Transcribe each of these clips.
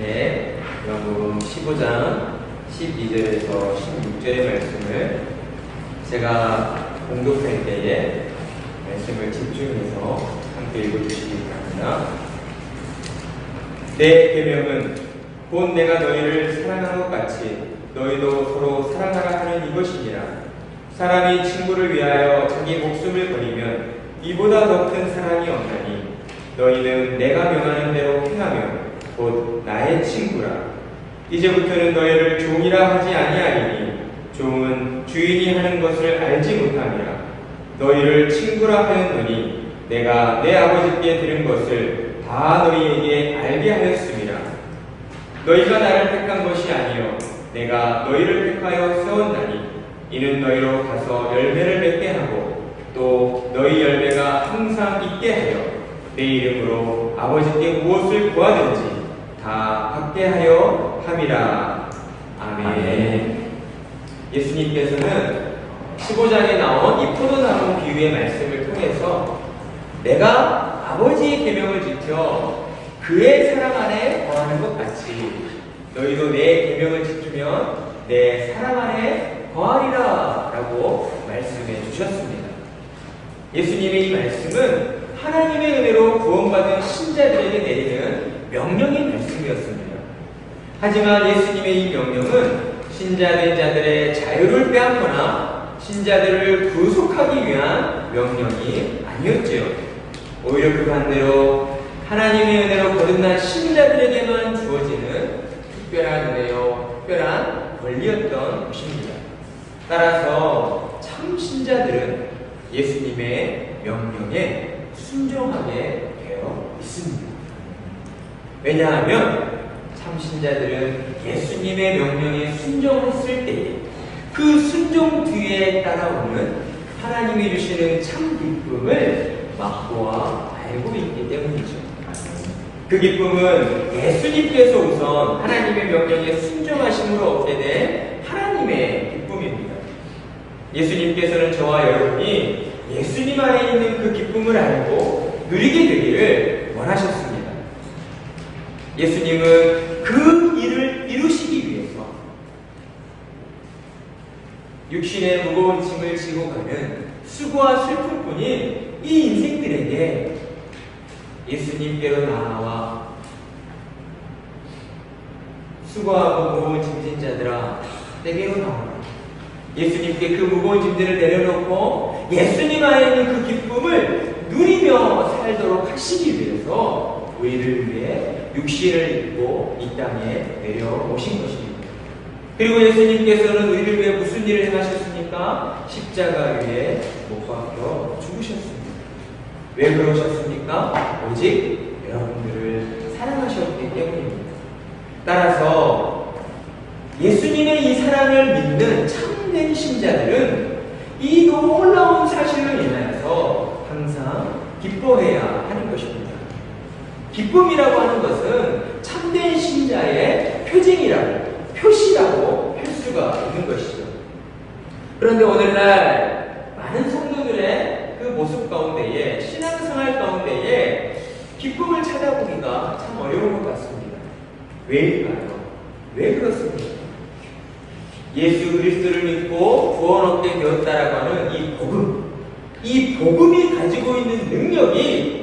네, 요한복음 15장 12절에서 16절의 말씀을 제가 공독할 때에 말씀을 집중해서 함께 읽어주시기 바랍니다. 내 계명은 곧 내가 너희를 사랑한 것 같이 너희도 서로 사랑하라 하는 이것이니라. 사람이 친구를 위하여 자기 목숨을 버리면 이보다 더 큰 사랑이 없나니 너희는 내가 명하는 대로 행하며 곧 나의 친구라. 이제부터는 너희를 종이라 하지 아니하리니 종은 주인이 하는 것을 알지 못함이라. 너희를 친구라 하였노니 내가 내 아버지께 들은 것을 다 너희에게 알게 하였음이라. 너희가 나를 택한 것이 아니요 내가 너희를 택하여 세웠나니 이는 너희로 가서 열매를 맺게 하고 또 너희 열매가 항상 있게 하여 내 이름으로 아버지께 무엇을 구하든지 다 받게 하여 함이라. 아멘. 예수님께서는 15장에 나온 이 포도나무 비유의 말씀을 통해서 내가 아버지의 계명을 지켜 그의 사랑 안에 거하는 것 같이 너희도 내 계명을 지키면 내 사랑 안에 거하리라 라고 말씀해 주셨습니다. 예수님의 이 말씀은 하나님의 은혜로 구원받은 신자들에게 내리는 명령의 말씀이었습니다. 하지만 예수님의 이 명령은 신자된 자들의 자유를 빼앗거나 신자들을 구속하기 위한 명령이 아니었지요. 오히려 그 반대로 하나님의 은혜로 거듭난 신자들에게만 주어지는 특별한 은혜요, 특별한 권리였던 것입니다. 따라서 참 신자들은 예수님의 명령에 순종하게 되어 있습니다. 왜냐하면 참 신자들은 예수님의 명령에 순종했을 때에 그 순종 뒤에 따라오는 하나님이 주시는 참 기쁨을 맛보아 알고 있기 때문이죠. 그 기쁨은 예수님께서 우선 하나님의 명령에 순종하심으로 얻게 된 하나님의 기쁨입니다. 예수님께서는 저와 여러분이 예수님 안에 있는 그 기쁨을 알고 누리게 되기를 원하셨습니다. 예수님은 그 일을 이루시기 위해서 육신의 무거운 짐을 지고 가는 수고와 슬픔뿐인 이 인생들에게 예수님께로 나아와 수고하고 무거운 짐진 자들아 내게로 나오라. 예수님께 그 무거운 짐들을 내려놓고 예수님 안에 있는 그 기쁨을 누리며 살도록 하시기 위해서 우리를 위해 육신을 입고 이 땅에 내려오신 것입니다. 그리고 예수님께서는 우리를 위해 무슨 일을 행하셨습니까? 십자가 위에 못 박혀 죽으셨습니다. 왜 그러셨습니까? 오직 여러분들을 사랑하셨기 때문입니다. 따라서 예수님의 이 사랑을 믿는 참된 신자들은 이 놀라운 사실로 인하여서 항상 기뻐해야 하는 것입니다. 기쁨이라고 하는 것은 참된 신자의 표시라고 할 수가 있는 것이죠. 그런데 오늘날 많은 성도들의 그 모습 가운데에 신앙생활 가운데에 기쁨을 찾아보기가 참 어려운 것 같습니다. 왜일까요? 왜 그렇습니까? 예수 그리스도를 믿고 구원 얻게 되었다라고 하는 이 복음이 가지고 있는 능력이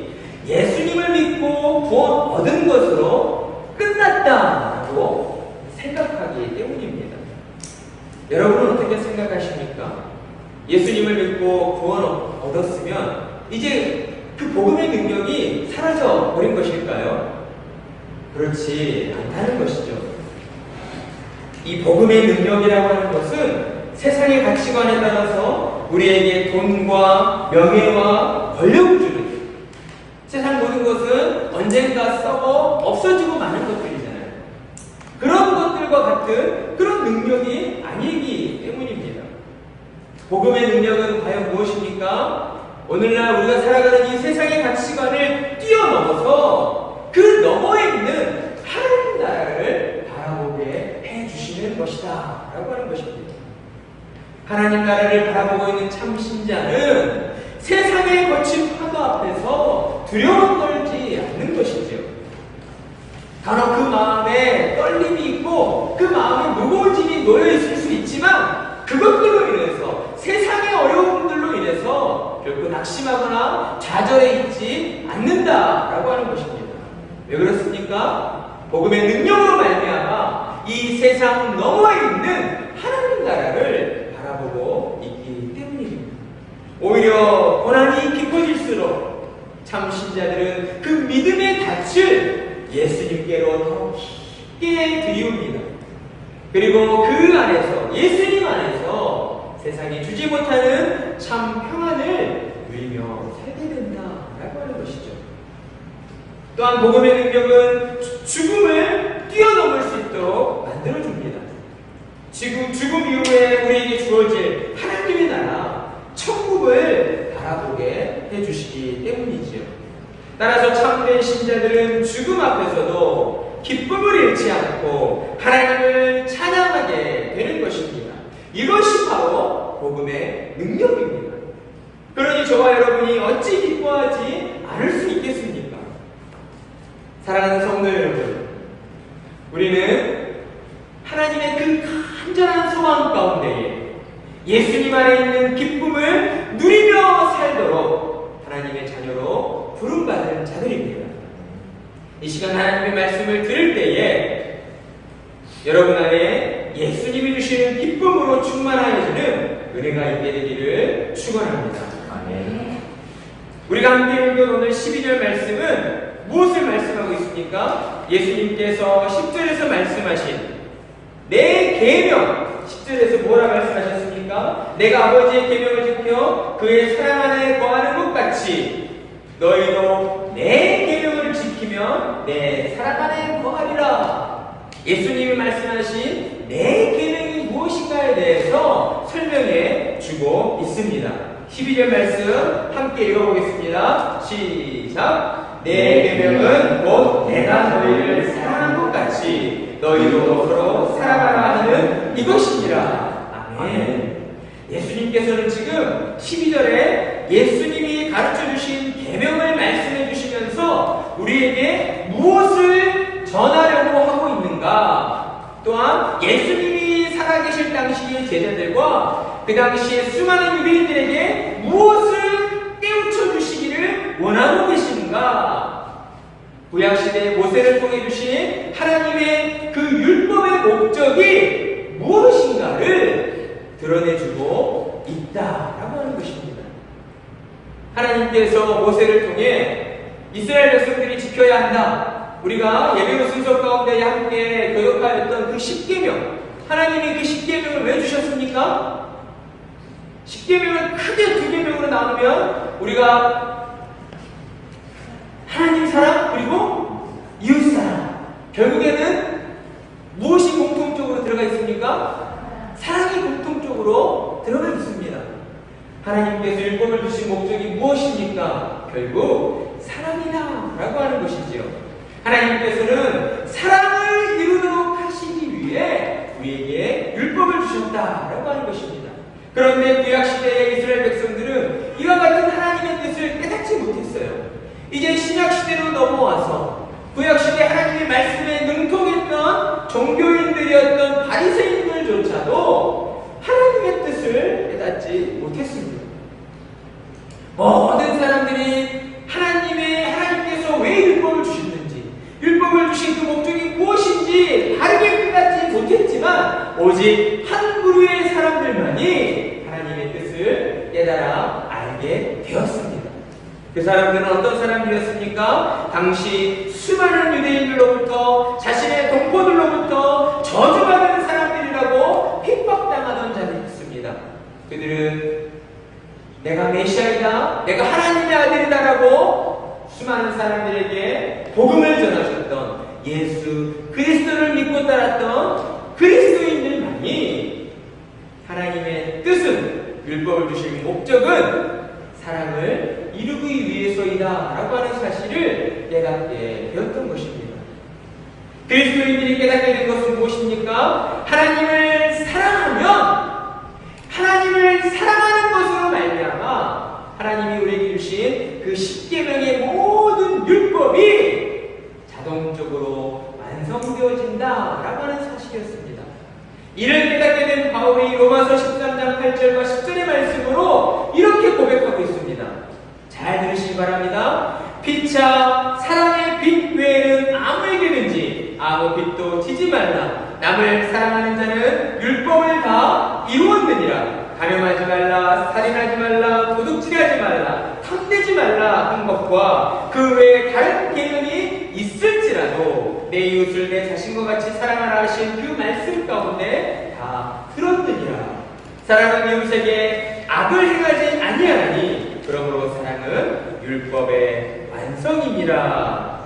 예수님을 믿고 구원 얻은 것으로 끝났다라고 생각하기 때문입니다. 여러분은 어떻게 생각하십니까? 예수님을 믿고 구원 얻었으면 이제 그 복음의 능력이 사라져 버린 것일까요? 그렇지 않다는 것이죠. 이 복음의 능력이라고 하는 것은 세상의 가치관에 따라서 우리에게 돈과 명예와 권력을 주는 세상 모든 것은 언젠가 썩어 없어지고 마는 것들이잖아요. 그런 것들과 같은 그런 능력이 아니기 때문입니다. 복음의 능력은 과연 무엇입니까? 오늘날 우리가 살아가는 이 세상의 가치관을 뛰어넘어서 그 너머에 있는 하나님 나라를 바라보게 해주시는 것이다 라고 하는 것입니다. 하나님 나라를 바라보고 있는 참 신자는 세상의 거친 파도 앞에서 두려움 떨지 않는 것이죠. 간혹 그 마음에 떨림이 있고 그 마음에 무거운 짐이 놓여 있을 수 있지만 그것들로 인해서 세상의 어려움들로 인해서 결코 낙심하거나 좌절해 있지 않는다라고 하는 것입니다. 왜 그렇습니까? 복음의 능력으로 말미암아 이 세상 너머에 있는 하나님 나라를 바라보고 있기 때문입니다. 오히려 고난이 깊어질수록 참 신자들은 그 믿음의 닻을 예수님께로 더 깊게 들이웁니다. 그리고 그 안에서 예수님 안에서 세상이 주지 못하는 참 평안을 누리며 살게 된다라고 하는 것이죠. 또한 복음의 능력은 죽음을 뛰어넘을 수 있도록 만들어줍니다. 죽음 이후에 우리에게 주어질 하나님의 나라, 천국을 바라보게 해주시기 때문이지요. 따라서 참된 신자들은 죽음 앞에서도 기쁨을 잃지 않고 하나님을 찬양하게 되는 것입니다. 이것이 바로 복음의 능력입니다. 그러니 저와 여러분이 어찌 기뻐하지 않을 수 있겠습니까? 사랑하는 성도 여러분, 우리는 하나님의 그 간절한 소망 가운데에 예수님 안에 있는 기쁨을 누리며 살도록 하나님의 자녀로 부름받은 자들입니다. 이 시간 하나님의 말씀을 들을 때에 여러분 안에 예수님이 주시는 기쁨으로 충만하여지는 은혜가 있게 되기를 축원합니다. 아멘. 우리가 함께 읽은 오늘 12절 말씀은 무엇을 말씀하고 있습니까? 예수님께서 10절에서 말씀하신 내 계명, 10절에서 뭐라 말씀하셨습니까? 내가 아버지의 계명을 지켜 그의 사랑 안에 거하는 것 같이 너희도 내 계명을 지키면 내 사랑 안에 거하리라. 예수님이 말씀하신 내 계명이 무엇인가에 대해서 설명해 주고 있습니다. 12절 말씀 함께 읽어보겠습니다. 시작. 내 계명은 곧 내가 너희를 사랑한 것 같이 너희도 서로 사랑하라 하는 이것이니라. 아멘. 예수님께서는 지금 12절에 예수님이 가르쳐 주신 계명을 말씀해 주시면서 우리에게 무엇을 전하려고 하고 있는가, 또한 예수님이 살아계실 당시의 제자들과 그 당시에 수많은 유대인들에게 무엇을 깨우쳐 주시기를 원하고 계시는가, 구약시대에 모세를 통해 주신 하나님의 그 율법의 목적이 무엇인가를 드러내주고 있다라고 하는 것입니다. 하나님께서 모세를 통해 이스라엘 백성들이 지켜야 한다, 우리가 예배로 순서 가운데 함께 교독하였던 그 10계명, 하나님이 그 10계명을 왜 주셨습니까? 10계명을 크게 2계명으로 나누면 우리가 하나님 사랑 그리고 이웃 사랑, 결국에는 무엇이 공통적으로 들어가 있습니까? 사랑이 공통적으로 들어가 있습니다. 하나님께서 율법을 주신 목적이 무엇입니까? 결국 사랑이다 라고 하는 것이지요. 하나님께서는 사랑을 이루도록 하시기 위해 우리에게 율법을 주셨다라고 하는 것입니다. 그런데 구약시대의 이스라엘 백성들은 이와 같은 하나님의 뜻을 깨닫지 못했어요. 이제 신약시대로 넘어와서 구약시대 하나님의 말씀에 능통했던 종교인들이었던 바리새인들조차도 하나님의 뜻을 깨닫지 못했습니다. 모든 사람들이 하나님께서 왜 율법을 주셨는지, 율법을 주신 그 목적이 무엇인지 다르게 깨닫지 못했지만 오직 한 부류의 사람들만이 하나님의 뜻을 깨달아 알게 되었습니다. 그 사람들은 어떤 사람들이었습니까? 당시 수많은 유대인들로부터, 자신의 동포들로부터 저주받은 사람들이라고 핍박당하던 자들이었습니다. 그들은 내가 메시아이다, 내가 하나님의 아들이다라고 수많은 사람들에게 복음을 전하셨던 예수 그리스도를 믿고 따랐던 그리스도인들만이 하나님의 뜻은, 율법을 주신 목적은 사랑을 이루기 위해서이다 라고 하는 사실을 깨닫게 되었던 것입니다. 그리스도인들이 깨닫게 된 것은 무엇입니까? 하나님을 사랑하는 것으로 말미암아 하나님이 우리에게 주신 그 10계명의 모든 율법이 자동적으로 완성되어진다라고 하는 사실이었습니다. 이를 깨닫게 된 바울이 로마서 13장 8절과 10절의 말씀으로 이렇게 고백하고 있습니다. 잘 들으시기 바랍니다. 피차 사랑의 빛 외에는 아무에게든지 아무 빛도 지지 말라. 남을 사랑하는 자는 율법을 다 이루었느니라. 가늠하지 말라, 살인하지 말라, 도둑질하지 말라, 탐내지 말라 한 것과 그 외에 다른 계명이 있을지라도 내 이웃을 내 자신과 같이 사랑하라 하신 그 말씀 가운데 다 들었느니라. 사랑은 이웃에게 악을 행하지 아니하나니 그러므로 사랑은 율법의 완성이니라.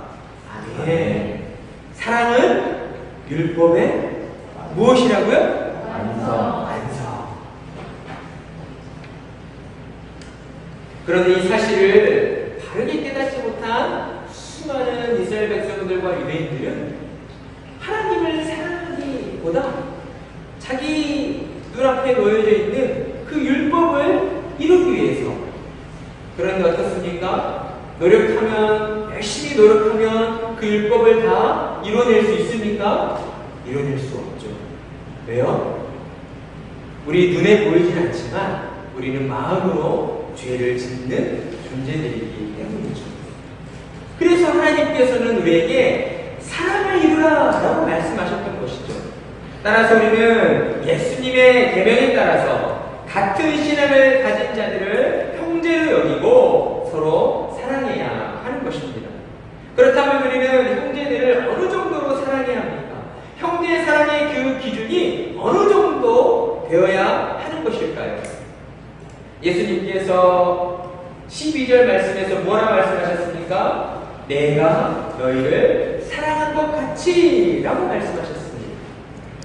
아멘. 사랑은 율법의 무엇이라고요? 완성. 그런데 이 사실을 바르게 깨닫지 못한 수많은 이스라엘 백성들과 유대인들은 하나님을 사랑하기보다 자기 눈앞에 놓여져 있는 그 율법을 이루기 위해서, 그런데 어떻습니까? 열심히 노력하면 그 율법을 다 이뤄낼 수 있습니까? 이뤄낼 수 없죠. 왜요? 우리 눈에 보이진 않지만 우리는 마음으로 죄를 짓는 존재들이기 때문이죠. 그래서 하나님께서는 우리에게 사랑을 이루라 라고 말씀하셨던 것이죠. 따라서 우리는 예수님의 계명에 따라서 같은 신앙을 가진 자들을 형제로 여기고 서로 사랑해야 하는 것입니다. 그렇다면 우리는 형제들을 어느 정도로 사랑해야 합니까? 형제 사랑의 그 기준이 어느 정도 되어야 하는 것일까요? 예수님께서 12절 말씀에서 뭐라 말씀하셨습니까? 내가 너희를 사랑한 것 같이 라고 말씀하셨습니다.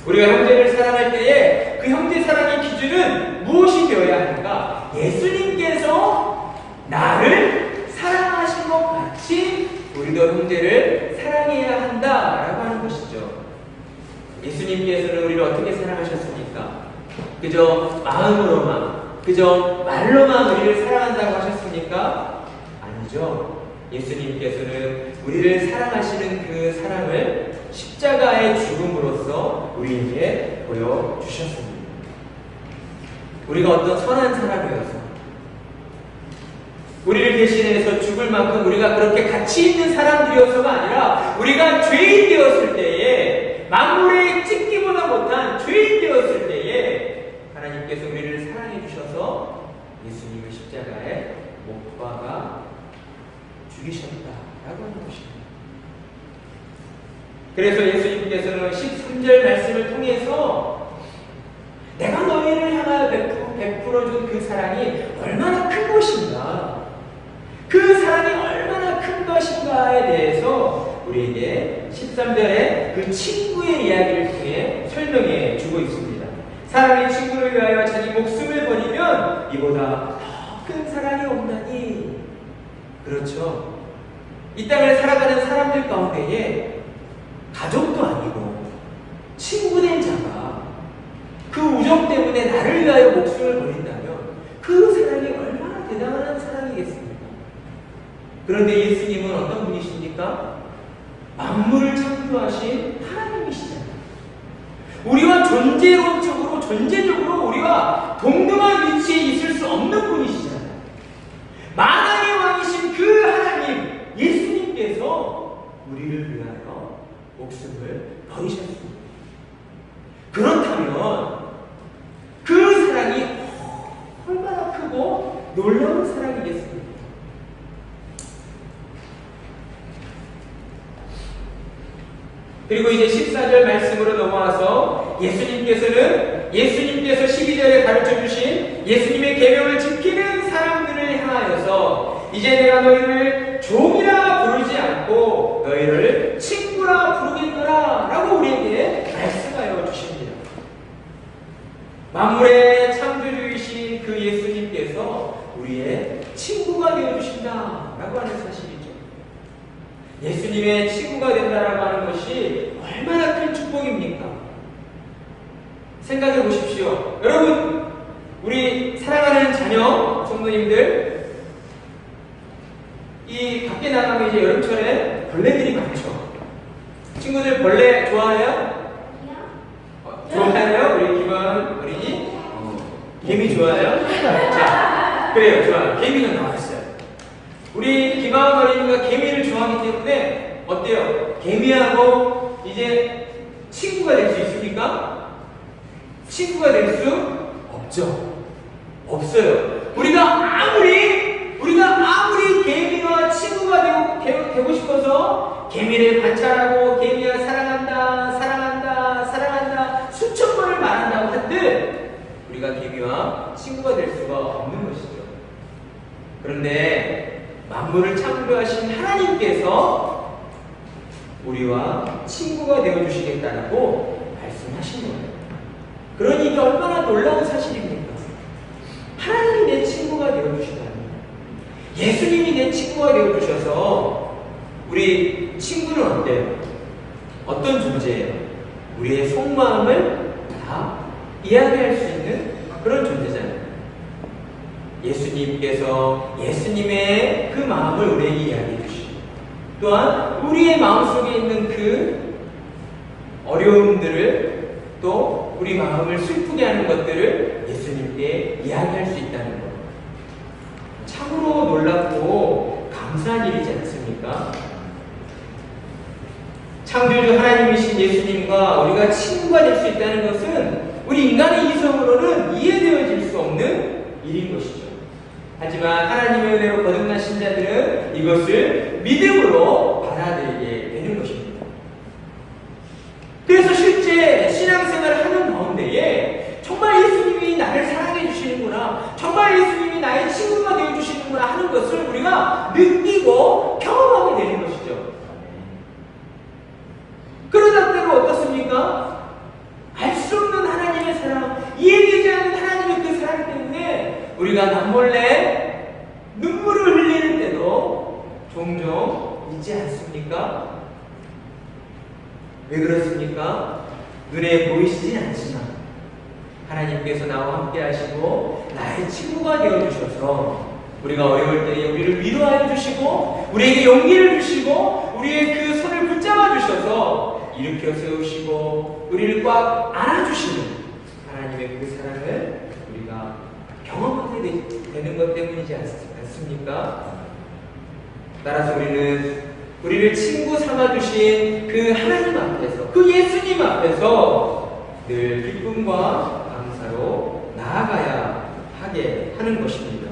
우리가 형제를 사랑할 때에 그 형제 사랑의 기준은 무엇이 되어야 하는가? 예수님께서 나를 사랑하신 것 같이 우리도 형제를 사랑해야 한다라고 하는 것이죠. 예수님께서는 우리를 어떻게 사랑하셨습니까? 그저 마음으로만, 그저 말로만 우리를 사랑한다고 하셨습니까? 아니죠. 예수님께서는 우리를 사랑하시는 그 사랑을 십자가의 죽음으로써 우리에게 보여주셨습니다. 우리가 어떤 선한 사람이어서 우리를 대신해서 죽을 만큼 우리가 그렇게 가치 있는 사람들이어서가 아니라 우리가 죄인 되었을 때에, 만물에 찍기보다 못한 죄인 되었을 때에 하나님께서 우리를 사랑해 주셔서 예수님을 십자가에 못 박아 죽이셨다라고 하는 것입니다. 그래서 예수님께서는 13절 말씀을 통해서 내가 너희를 향하여 베풀어준 그 사랑이 얼마나 큰 것인가, 그 사랑이 얼마나 큰 것인가에 대해서 우리에게 13절에 그 친구의 이야기를 통해 설명해 주고 있습니다. 사람이 친구를 위하여 자기 목숨을 버리면 이보다 더 큰 사랑이 없나니. 그렇죠. 이 땅을 살아가는 사람들 가운데에 가족도 아니고 친구된 자가 그 우정 때문에 나를 위하여 목숨을 버린다면 그 사랑이 얼마나 대단한 사랑이겠습니까? 그런데 예수님은 어떤 분이십니까? 만물을 창조하신 하나님이시잖아요. 우리와 존재적으로 우리와 동등한 위치에 있을 수 없는 분이시잖아요. 만왕의 왕이신 그 하나님, 예수님께서 우리를 위하여 목숨을 버리셨습니다. 그렇다면 그 사랑이 얼마나 크고 놀라운 사랑이겠습니까? 그리고 이제 14절 말씀으로 넘어와서 예수님께서 12절에 가르쳐 주신 예수님의 계명을 지키는 사람들을 향하여서 이제 내가 너희를 종이라 부르지 않고 너희를 친구라 부르겠노라 라고 우리에게 말씀하여 주십니다. 만물의 창조주이신 그 예수님께서 우리의 친구가 되어주신다 라고 하는 사실이죠. 예수님의 친구가 된다라고 하는 것이 얼마나 큰 축복입니까? 생각해 보십시오. 여러분, 우리 사랑하는 자녀 성도님들, 이 밖에 나가면 이제 여름철에 벌레들이 많죠. 친구들 벌레 개미 좋아해요? 자, 그래요. 좋아요. 개미는 나왔어요. 우리 김하은 어린이가 개미를 좋아하기 때문에 어때요? 개미하고 이제 친구가 될 수 있습니까? 친구가 될 수 없죠. 없어요. 우리가 아무리 개미와 친구가 되고 싶어서 개미를 관찰하고 개미가 사랑한다 수천 번을 말한다고 한들 우리가 개미와 친구가 될 수가 없는 것이죠. 그런데 만물을 창조하신 하나님께서 우리와 친구가 되어주시겠다라고 말씀하신 거예요. 그러니 이게 얼마나 놀라운 사실입니까? 하나님이 내 친구가 되어주시다니, 예수님이 내 친구가 되어주셔서 우리 친구는 어때요? 어떤 존재예요? 우리의 속마음을 다 이야기할 수 있는 그런 존재잖아요. 예수님께서 예수님의 그 마음을 우리에게 이야기해 주시고, 또한 우리의 마음속에 있는 그 어려움들을, 또 우리 마음을 슬프게 하는 것들을 예수님께 이야기할 수 있다는 것, 참으로 놀랍고 감사한 일이지 않습니까? 창조주 하나님이신 예수님과 우리가 친구가 될 수 있다는 것은 우리 인간의 이성으로는 이해되어질 수 없는 일인 것이죠. 하지만 하나님의 은혜로 거듭나신 자들은 이것을 믿음으로 받아들이게 되는 것입니다. 그래서 실제 신앙생활을 하는 가운데에 정말 예수님이 나를 사랑해 주시는구나, 정말 예수님이 나의 친구가 되어 주시는구나 하는 것을 우리가 느끼고 경험하게 되는 것이죠. 그러다 때로 어떻습니까? 알 수 없는 하나님의 사랑, 이해되지 않는 하나님의 그 사랑 때문에 우리가 남몰래 눈물을 흘리는 때도 종종 있지 않습니까? 왜 그렇습니까? 눈에 보이시진 않지만 하나님께서 나와 함께 하시고 나의 친구가 되어주셔서 우리가 어려울 때에 우리를 위로하여 주시고 우리에게 용기를 주시고 우리의 그 손을 붙잡아 주셔서 일으켜 세우시고 우리를 꽉 안아주시는 하나님의 그 사랑을 우리가 경험하게 되는 것 때문이지 않습니까? 따라서 우리를 친구 삼아주신 그 하나님 앞에서, 그 예수님 앞에서 늘 기쁨과 감사로 나아가야 하게 하는 것입니다.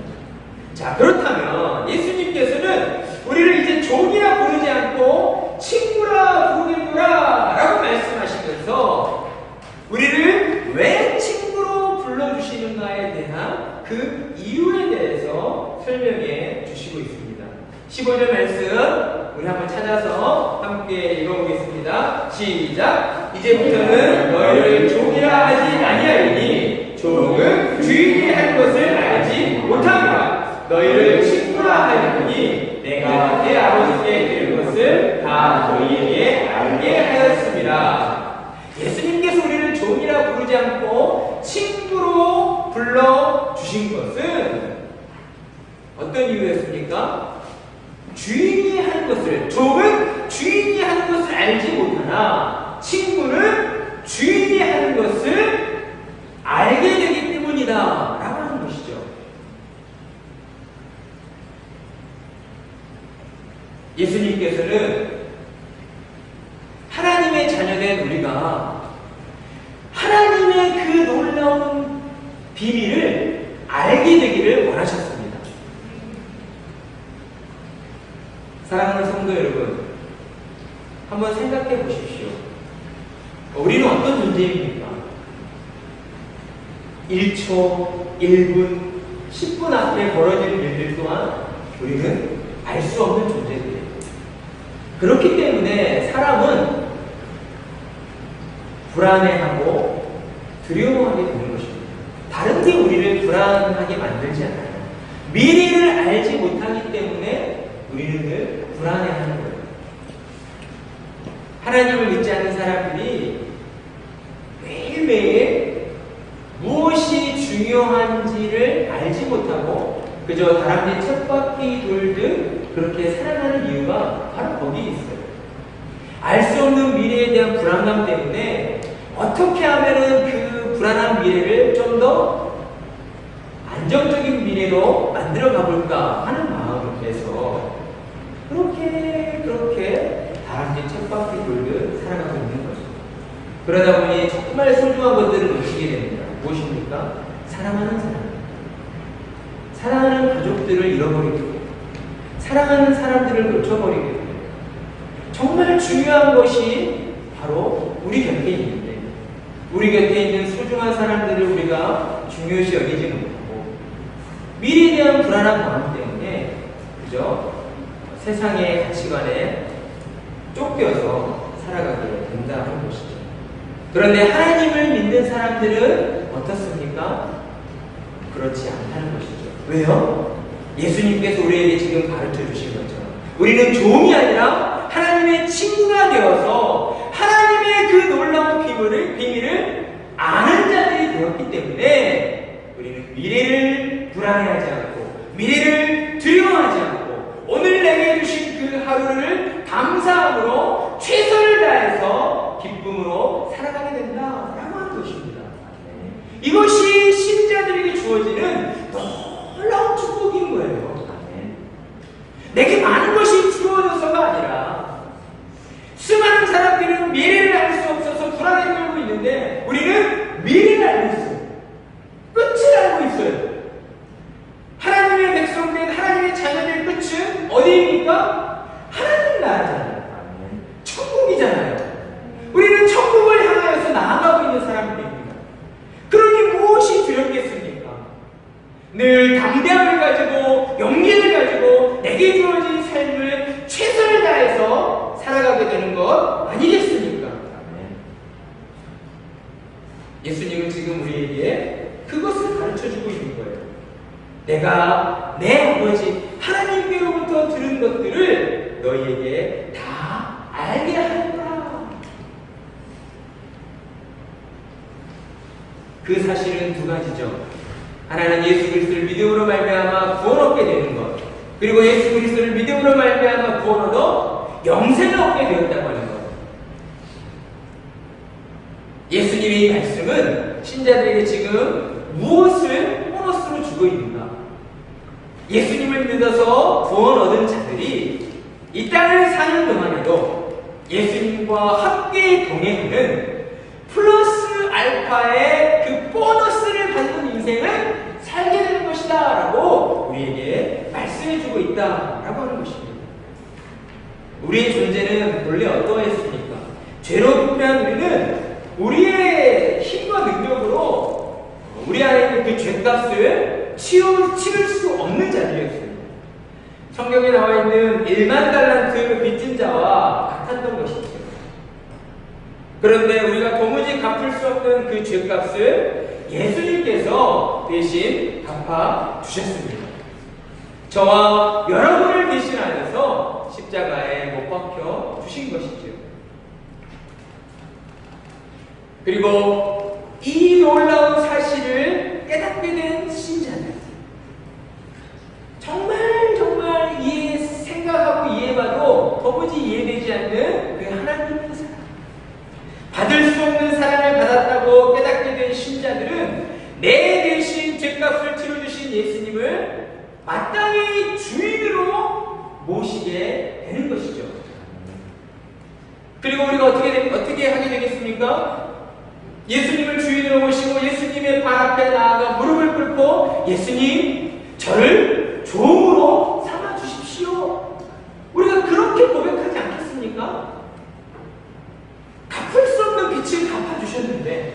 자, 그렇다면 예수님께서는 우리를 이제 종이라 부르지 않고 친구라 부르겠노라 라고 말씀하시면서 우리를 왜 친구로 불러주시는가에 대한 그 이유에 대해서 설명해 주시고 있습니다. 15절 말씀 우리 한번 찾아서 함께 읽어보겠습니다. 시작! 이제부터는 너희를 종이라 하지 아니하리니 종은 주인이 한 것을 알지 못합니다. 너희를 친구라 하였으니 내가 내 아버지께 들은 것을 다 너희에게 알게 하였습니다. 예수님께서 우리를 종이라 부르지 않고 친구로 불러주신 것은 어떤 이유였습니까? 주인이 하는 것을, 종은 주인이 하는 것을 알지 못하나 친구는 주인이 하는 것을 알게 되기 때문이다 라고 하는 것이죠. 예수님께서는 하나님의 자녀된 우리가 하나님의 그 놀라운 비밀을 알게 되기를 원하셨습니다. 사랑하는 성도 여러분, 한번 생각해 보십시오. 우리는 어떤 존재입니까? 1초, 1분, 10분 앞에 벌어지는 일들 또한 우리는 알 수 없는 존재들이에요. 그렇기 때문에 사람은 불안해하고 두려워하게 되는 것입니다. 다른 게 우리를 불안하게 만들지 않아요. 미래를 알지 못하기 때문에 우리는 늘 불안해하는 거예요. 하나님을 믿지 않는 사람들이 매일매일 무엇이 중요한지를 알지 못하고 그저 다람쥐 쳇바퀴 돌듯 그렇게 살아가는 이유가 바로 거기에 있어요. 알 수 없는 미래에 대한 불안감 때문에 어떻게 하면은 그 불안한 미래를 좀 더 안정적인 미래로 만들어 가볼까 하는 마음에서 그렇게 다람쥐 쳇바퀴 돌듯 살아가고 있는 거죠. 그러다 보니 정말 소중한 것들을 놓치게 됩니다. 무엇입니까? 사랑하는 사랑하는 가족들을 잃어버리게 돼요. 사랑하는 사람들을 놓쳐버리게 돼요. 정말 중요한 것이 바로 우리 곁에 있는데, 우리 곁에 있는 소중한 사람들을 우리가 중요시 여기지 못하고 미래에 대한 불안한 마음 때문에 그저 세상의 가치관에 쫓겨서 살아가게 된다는 것이죠. 그런데 하나님을 믿는 사람들은 어떻습니까? 그렇지 않다는 것이죠. 왜요? 예수님께서 우리에게 지금 가르쳐 주신 것처럼 우리는 종이 아니라 하나님의 친구가 되어서 하나님의 그 놀라운 비밀을 아는 자들이 되었기 때문에 우리는 미래를 불안해하지 않고 미래를 두려워하지 않고 오늘 내게 주신 그 하루를 감사함으로 최선을 다해서 기쁨으로 살아가게 된다라고 하는 것입니다. 이것이 신자들에게 주어지는 놀라운 축복인 거예요. 내게 많은 것이 주어져서가 아니라 수많은 사람들은 미래를 알 수 없어서 불안에 떨고 있는데 우리는 미래를 알고 있어요. 끝을 알고 있어요. 하나님의 백성된 하나님의 자녀의 끝은 어디입니까? 하나님 나라잖아요. 천국이잖아요. 우리는 천국을 향하여서 나아가고 있는 사람들입니다. 그러니 무엇이 두렵겠습니까? 늘 담대함을 가지고 용기를 가지고 내게 주어진 삶을 최선을 다해서 살아가게 되는 것 아니겠습니까? 예수님은 지금 우리에게 그것을 가르쳐주고 있는 거예요. 내가 내 아버지 하나님께로부터 들은 것들을 너희에게 다 알게 하리라. 그 사실은 두 가지죠. 하나는 예수 그리스도를 믿음으로 말미암아 구원 얻게 되는 것, 그리고 예수 그리스도를 믿음으로 말미암아 구원 얻어 영생을 얻게 되었다고 하는 것. 예수님의 말씀은 신자들에게 지금 무엇을 보너스로 주고 있는가? 예수님을 믿어서 구원 얻은 자들이 이 땅을 사는 동안에도 예수님과 함께 동행하는 플러스 알파의 그 보너스를 받는 인생을 살게 되는 것이다 라고 우리에게 말씀해주고 있다라고 하는 것입니다. 우리의 존재는 본래 어떠했습니까? 죄로 부패한 우리는 우리의 힘과 능력으로 우리 안에 있는 그 죄값을 치를 수 없는 자리였어요. 성경에 나와 있는 1만 달란트 빚진 자와 같았던 것이죠. 그런데 우리가 도무지 갚을 수 없는 그 죄값을 예수님께서 대신 갚아 주셨습니다. 저와 여러분을 대신하여서 십자가에 못 박혀 주신 것이죠. 그리고 이 놀라운 사실을 깨닫게 된 신자들, 정말 생각하고 이해해봐도 도무지 이해되지 않는 그 하나님의 사랑, 받을 수 없는 사랑을 받았다고 깨닫게 된 신자들은 내 대신 죄값을 치러주신 예수님을 마땅히 주인으로 모시게 되는 것이죠. 그리고 우리가 어떻게 하게 되겠습니까? 예수님을 주인으로 모시고 예수님의 발 앞에 나아가 무릎을 꿇고 예수님, 저를 종으로 삼아 주십시오. 우리가 그렇게 고백하지 않겠습니까? 갚을 수 없는 빚을 갚아주셨는데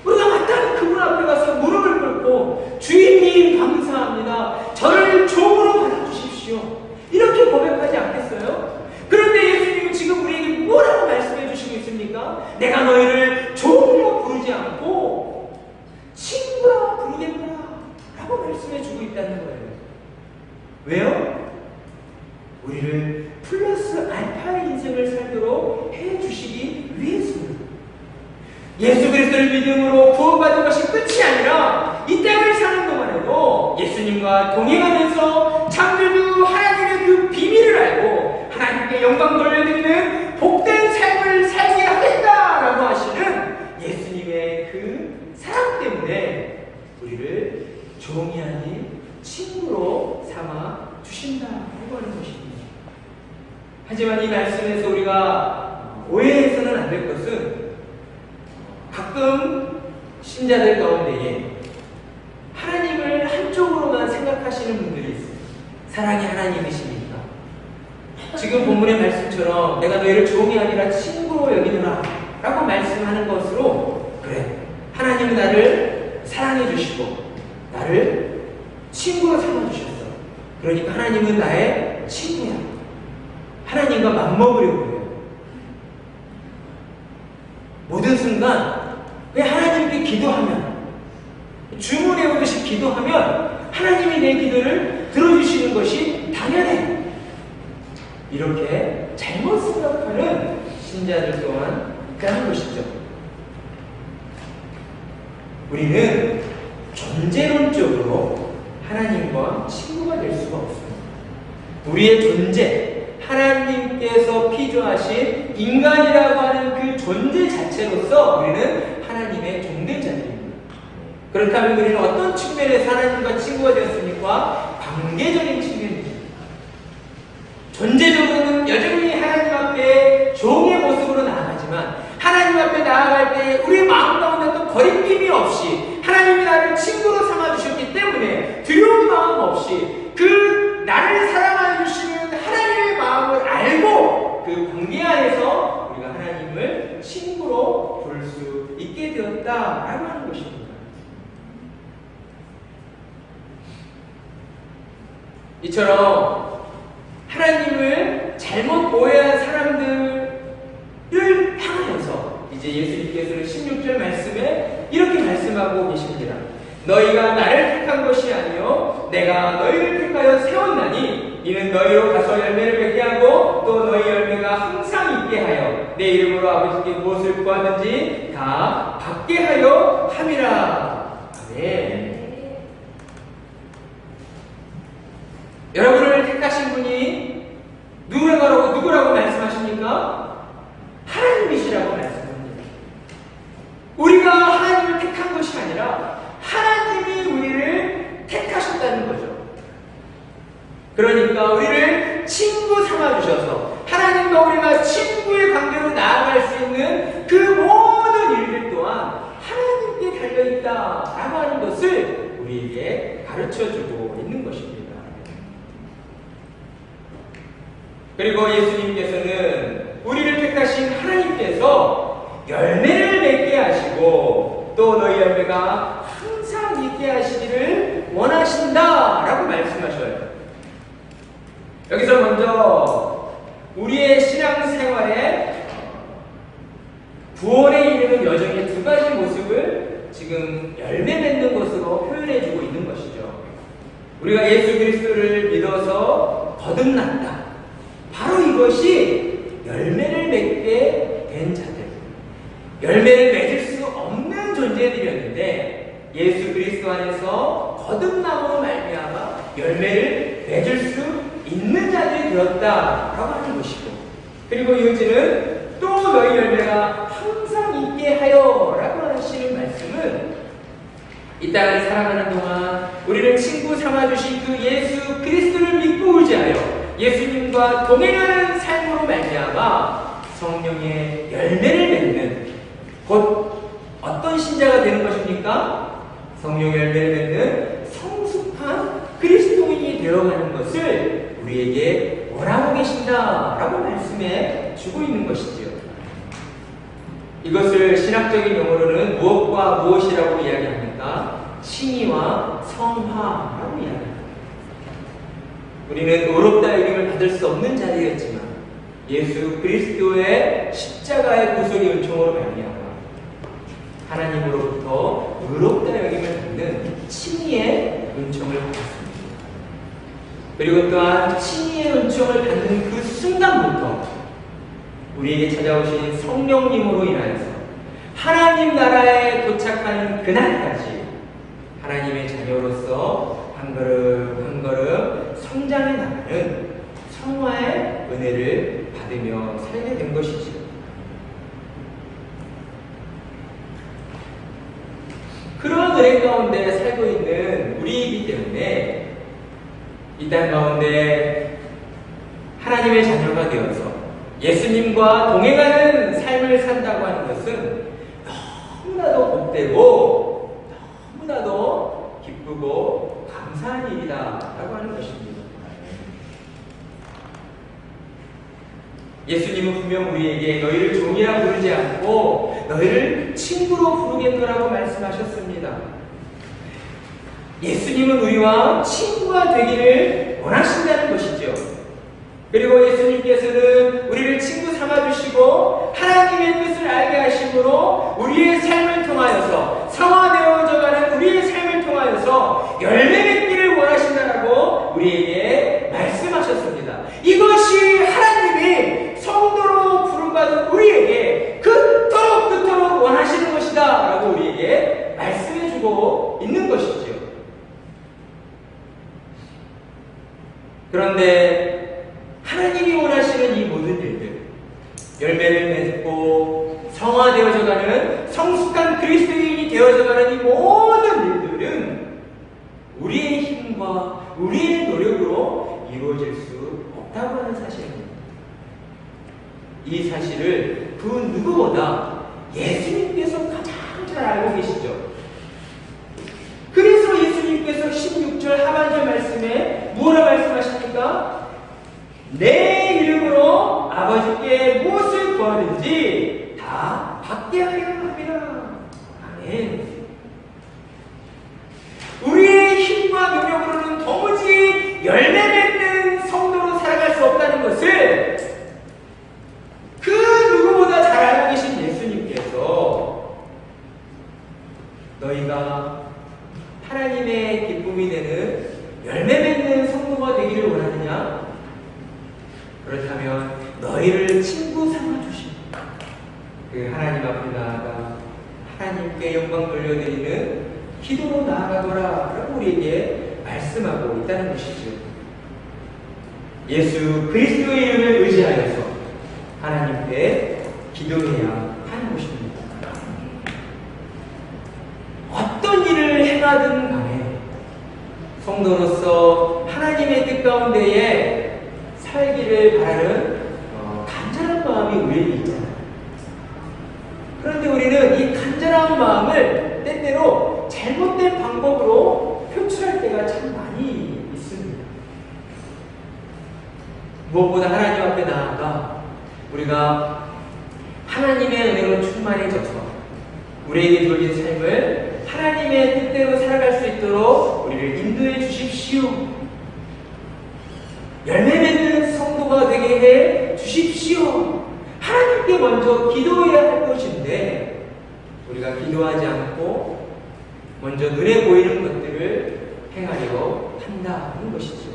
우리가 마땅히 그분 앞에 가서 무릎을 꿇고 주인님 감사합니다. 저를 종으로 받아주십시오. 이렇게 고백하지 않겠어요? 그런데 예수님은 지금 우리에게 뭐라고 말씀해 주시고 있습니까? 내가 너희를 종으로 부르지 않고 친구라 부르겠구나 라고 말씀해 주고 있다는 거예요. 왜요? 우리를 플러스 알파의 인생을 살도록 해주시기 위해서입니다. 예수 그리스도를 믿음으로 구원받은 것이 끝이 아니라 이 땅을 사는 동안에도 예수님과 동행하면서 창조주 하나님의 그 비밀을 알고 하나님께 영광 돌려드리는 복된 삶을 살게 하겠다라고 하시는 예수님의 그 사랑 때문에 우리를 종이 아닌 하지만 이 말씀에서 우리가 오해해서는 안 될 것은 가끔 신자들 가운데에 하나님을 한쪽으로만 생각하시는 분들이 있어요. 사랑이 하나님이십니까? 지금 본문의 말씀처럼 내가 너희를 종이 아니라 친구로 여기노라 라고 말씀하는 것으로, 그래, 하나님은 나를 사랑해 주시고 나를 친구로 삼아주셨어. 그러니까 하나님은 나의 친구야. 하나님과 맞먹으려고 해요. 모든 순간 왜 하나님께 기도하면, 주문해 오듯이 기도하면 하나님이 내 기도를 들어주시는 것이 당연해. 이렇게 잘못 생각하는 신자들 또한 있다는 것이죠. 우리는 존재론적으로 하나님과 친구가 될 수가 없습니다. 우리의 존재, 하나님께서 피조하신 인간이라고 하는 그 존재 자체로서 우리는 하나님의 종된 자들입니다. 그렇다면 우리는 어떤 측면에서 하나님과 친구가 되었습니까? 관계적인 측면입니다. 존재적으로는 여전히 하나님 앞에 종의 모습으로 나아가지만 하나님 앞에 나아갈 때 우리 마음 가운데 어떤 거리낌이 없이 하나님이 나를 친구로 삼아주셨기 때문에 두려운 마음 없이 그 나를 사랑하여 주시는 하나님의 마음을 알고 그 관계 안에서 우리가 하나님을 친구로 부를 수 있게 되었다라고 하는 것입니다. 이처럼 하나님을 잘못 오해한 사람들을 향하여서 이제 예수님께서는 16절 말씀에 이렇게 말씀하고 계십니다. 너희가 나를 택한 것이 아니요 내가 너희를 택하여 세웠나니 이는 너희로 가서 열매를 맺게 하고 또 너희 열매가 항상 있게 하여 내 이름으로 아버지께 무엇을 구하든지 다 받게 하여 함이라. 아멘. 여러분을 택하신 분이 누구라고 말씀하십니까? 하나님이시라고 말씀합니다. 우리가 하나님을 택한 것이 아니라 하나님이 우리를 택하셨다는 거죠. 그러니까 우리를 친구 삼아주셔서 하나님과 우리가 친구의 관계로 나아갈 수 있는 그 모든 일들 또한 하나님께 달려있다라고 하는 것을 우리에게 가르쳐주고 있는 것입니다. 그리고 예수님께서는 우리를 택하신 하나님께서 열매를 맺게 하시고 또 너희 열매가 항상 있게 하시기를 원하신다라고 말씀하셔요. 여기서 먼저 우리의 신앙생활에 구원에 이르는 여정의 두 가지 모습을 지금 열매 맺는 것으로 표현해주고 있는 것이죠. 우리가 예수 그리스도를 믿어서 거듭났다. 바로 이것이 열매를 맺게 된 자들, 열매를 맺을 수 없는 존재들이었는데 예수 그리스도 안에서 거듭남으로 말미암아 열매를 맺을 수 있는 자들이 되었다라고 하는 것이고, 그리고 이어지는 또 너희 열매가 항상 있게 하여라고 하시는 말씀은 이 땅을 살아가는 동안 우리를 친구 삼아주신 그 예수 그리스도를 믿고 의지하여 예수님과 동행하는 삶으로 말미암아 성령의 열매를 맺는, 곧 어떤 신자가 되는 것입니까? 성령의 열매를 맺는 성숙한 그리스도인이 되어가는 것을 우리에게 원하고 계신다라고 말씀해 주고 있는 것이지요. 이것을 신학적인 용어로는 무엇과 무엇이라고 이야기합니까? 칭의와 성화라고 이야기합니다. 우리는 의롭다 여김을 받을 수 없는 자리였지만 예수 그리스도의 십자가의 구속의 은총으로 말미암아 하나님으로부터 의롭다 여김을 받는 칭의의 은총을 받았습니다. 그리고 또한 칭의의 은총을 받는 그 순간부터 우리에게 찾아오신 성령님으로 인하여서 하나님 나라에 도착하는 그날까지 하나님의 자녀로서 한 걸음 한 걸음 성장해 나가는 성화의 은혜를 받으며 살게 된 것이지요. 그런 은혜 가운데 살고 있는 우리이기 때문에 이 땅 가운데 하나님의 자녀가 되어서 예수님과 동행하는 삶을 산다고 하는 것은 너무나도 복되고 너무나도 기쁘고 감사한 일이다라고 하는 것입니다. 예수님은 분명 우리에게 너희를 종이라 부르지 않고 너희를 친구로 부르겠노라고 말씀하셨습니다. 예수님은 우리와 친구가 되기를 원하신다는 것이죠. 그리고 예수님께서는 우리를 친구 삼아주시고 하나님의 뜻을 알게 하심으로 우리의 삶을 통하여서 성화되어져가는 우리의 삶을 통하여서 열매 맺기를 원하신다라고 우리에게 말씀하셨습니다. 이것이 하나님이 성도로 부름받은 우리에게 그토록 원하시는 것이다 라고 우리에게 말씀해주고 있는 것이죠. 그런데 하나님이 원하시는 이 모든 일들, 열매를 맺고 성화되어져가는 성숙한 그리스도인이 되어져가는 이 모든 일들은 우리의 힘과 우리의 노력으로 이루어질 수 없다고 하는 사실입니다. 이 사실을 그 누구보다 예수님께서 가장 잘 알고 계시죠. 그래서 예수님께서 16절 하반절 말씀에 뭐라 말씀하십니까? 내 이름으로 아버지께 무엇을 구하든지 다 받게 하려 함이라. 아멘. 우리의 힘과 능력으로는 도무지 열매 맺는 성도로 살아갈 수 없다는 것을 그 누구보다 잘 알고 계신 예수님께서 너희가 하나님의 기쁨이 되는 열매 맺는 성도가 되기를 원하느냐? 그렇다면 너희를 친구 삼아주십니다. 그 하나님 앞에 나아가 하나님께 영광 돌려드리는 기도로 나아가더라 라고 우리에게 말씀하고 있다는 것이죠. 예수 그리스도의 이름을 의지하여서 하나님께 기도해야 하는 것입니다. 어떤 일을 행하든 간에 성도로서 하나님의 뜻 가운데에 살기를 바라는 간절한 마음이 우리에게 있잖아요. 그런데 우리는 이 간절한 마음을 때때로 잘못된 방법으로 표출할 때가 참 많이 있습니다. 무엇보다 하나님 앞에 나아가 우리가 하나님의 은혜로 충만해져서 우리에게 주어진 삶을 하나님의 뜻대로 살아갈 수 있도록 우리를 인도해 주십시오. 열매 맺는 성도가 되게 해 주십시오. 하나님께 먼저 기도해야 할 것인데 우리가 기도하지 않고 먼저 눈에 보이는 것들을 행하려 한다는 것이죠.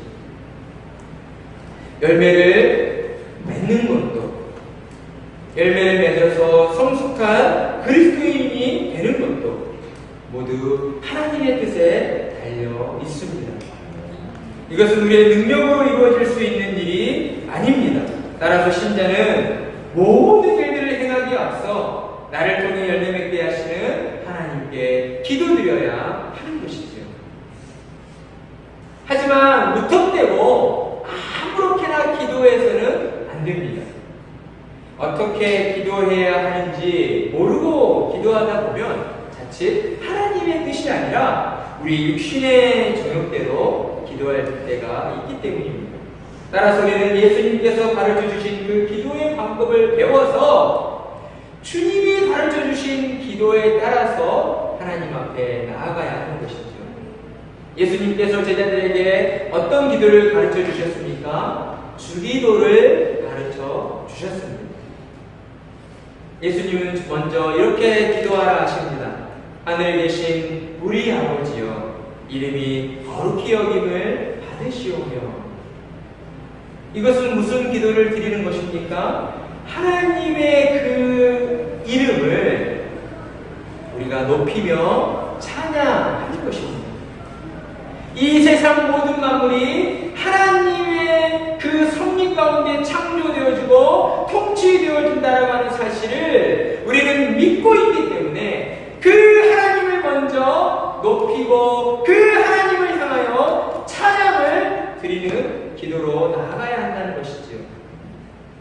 열매를 맺는 것도, 열매를 맺어서 성숙한 그리스도인이 되는 것도 모두 하나님의 뜻에 달려 있습니다. 이것은 우리의 능력으로 이루어질 수 있는 일이 아닙니다. 따라서 신자는 모든 일들을 행하기에 앞서 나를 통해 열매 맺게 하시는 하나님께 기도드려야 하는 것이죠. 하지만 무턱대고 아무렇게나 기도해서는 안 됩니다. 어떻게 기도해야 하는지 모르고 기도하다 보면 자칫 하나님의 뜻이 아니라 우리 육신의 정욕대로 기도할 때가 있기 때문입니다. 따라서 우리는 예수님께서 가르쳐 주신 그 기도의 방법을 배워서 주님이 가르쳐 주신 기도에 따라서 하나님 앞에 나아가야 하는 것이죠. 예수님께서 제자들에게 어떤 기도를 가르쳐 주셨습니까? 주기도를 가르쳐 주셨습니다. 예수님은 먼저 이렇게 기도하라 하십니다. 하늘에 계신 우리 아버지여, 이름이 거룩히 여김을 받으시오며. 이것은 무슨 기도를 드리는 것입니까? 하나님의 그 이름을 우리가 높이며 찬양하는 것입니다. 이 세상 모든 만물이 하나님의 그 섭리 가운데 창조되어지고 통치되어진다라고 하는 사실을 우리는 믿고 있기 때문에 그 하나님을 먼저 높이고 그 하나님을 향하여 찬양을 드리는 기도로 나아가야 한다는 것이죠.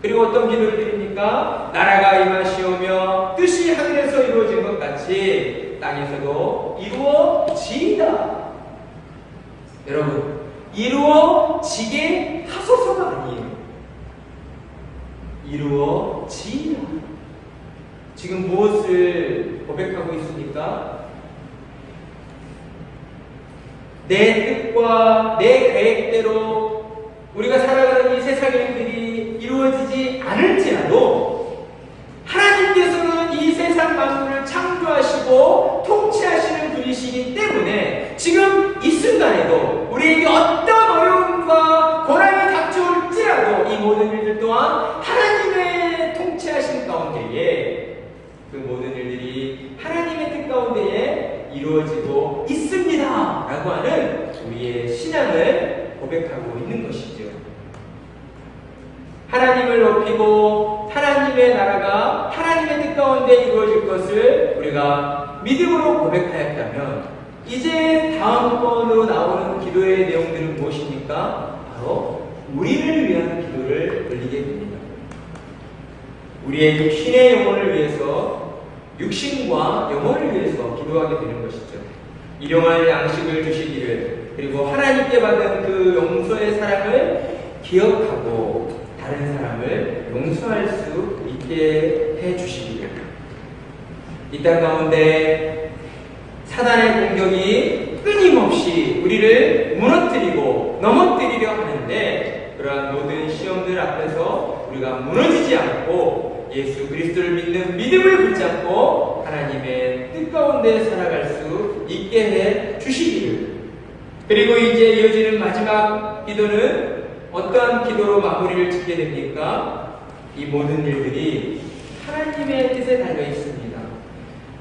그리고 어떤 기도를 드립니까? 나라가 임하시오며 뜻이 하늘에서 이루어진 것 같이 땅에서도 이루어지이다. 여러분, 이루어지게 하소서가 아니에요. 이루어지이다. 지금 무엇을 고백하고 있습니까? 내 뜻과 내 계획대로 우리가 살아가는 이 세상의 일들이 이루어지지 않을지라도 하나님께서는 이 세상 만물을 창조하시고 통치하시는 분이시기 때문에 지금 이 순간에도 우리에게 어떤 어려움과 고난이 닥쳐올지라도 이 모든 일들 또한 하나님의 통치하신 가운데에 그 모든 일들이 하나님의 뜻 가운데에 이루어지고 있습니다 라고 하는 우리의 신앙을 고백하고 있는 것이죠. 하나님을 높이고 하나님의 나라가 하나님의 뜻 가운데 이루어질 것을 우리가 믿음으로 고백하였다면 이제 다음번으로 나오는 기도의 내용들은 무엇입니까? 바로 우리를 위한 기도를 올리게 됩니다. 우리의 육신의 영혼을 위해서, 육신과 영혼을 위해서 기도하게 되는 것이죠. 일용할 양식을 주시기를, 그리고 하나님께 받은 그 용서의 사랑을 기억하고 다른 사람을 용서할 수 있게 해주시기를. 이 땅 가운데 사단의 공격이 끊임없이 우리를 무너뜨리고 넘어뜨리려 하는데, 그러한 모든 시험들 앞에서 우리가 무너지지 않고 예수 그리스도를 믿는 믿음을 붙잡고 하나님의 뜻 가운데 살아갈 수 있게 해 주시기를. 그리고 이제 이어지는 마지막 기도는 어떠한 기도로 마무리를 짓게 됩니까? 이 모든 일들이 하나님의 뜻에 달려 있습니다.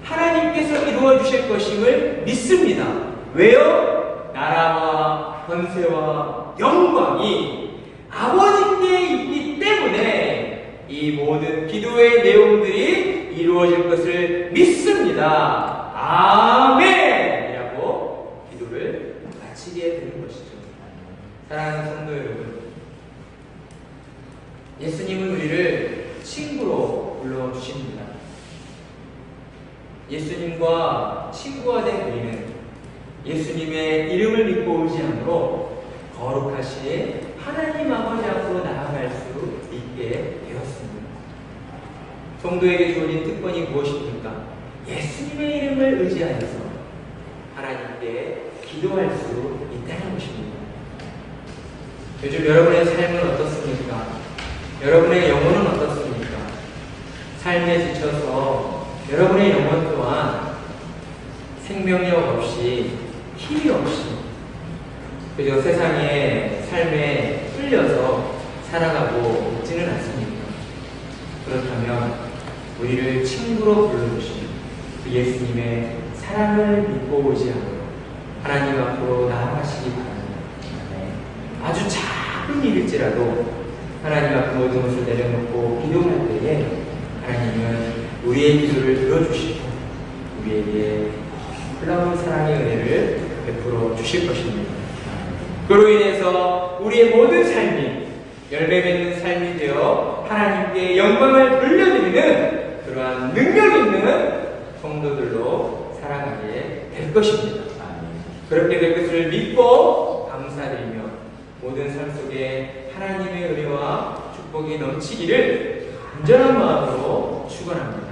하나님께서 이루어 주실 것임을 믿습니다. 왜요? 나라와 권세와 영광이 아버지께 있기 때문에 이 모든 기도의 내용들이 이루어질 것을 믿습니다. 아멘! 이라고 기도를 마치게 되는 것이죠. 사랑하는 성도 여러분, 예수님은 우리를 친구로 불러주십니다. 예수님과 친구가 된 우리는 예수님의 이름을 믿고 오지 않으로 거룩하신 하나님 아버지 앞으로 나아갈 수 있게 되었습니다. 성도에게 주어진 특권이 무엇입니까? 예수님의 이름을 의지하여서 하나님께 기도할 수 있다는 것입니다. 요즘 여러분의 삶은 어떻습니까? 여러분의 영혼은 어떻습니까? 삶에 지쳐서 여러분의 영혼 또한 생명력 없이 힘이 없이 그저 세상의 삶에 끌려서 살아가고 있지는 않습니까? 그렇다면 우리를 친구로 불러주신 그 예수님의 사랑을 믿고 오지 않고 하나님 앞으로 나아가시기 바랍니다. 아주 작은 일일지라도 하나님 앞에 모든 것을 내려놓고 기도할 때에 하나님은 우리의 기도를 들어주시고 우리에게 놀라운 사랑의 은혜를 베풀어 주실 것입니다. 그로 인해서 우리의 모든 삶이 열매 맺는 삶이 되어 하나님께 영광을 돌려드리는 그러한 능력 있는 성도들로 살아가게 될 것입니다. 그렇게 될 것을 믿고 감사드리며 모든 삶 속에 하나님의 은혜와 축복이 넘치기를 간절한 마음으로 축원합니다.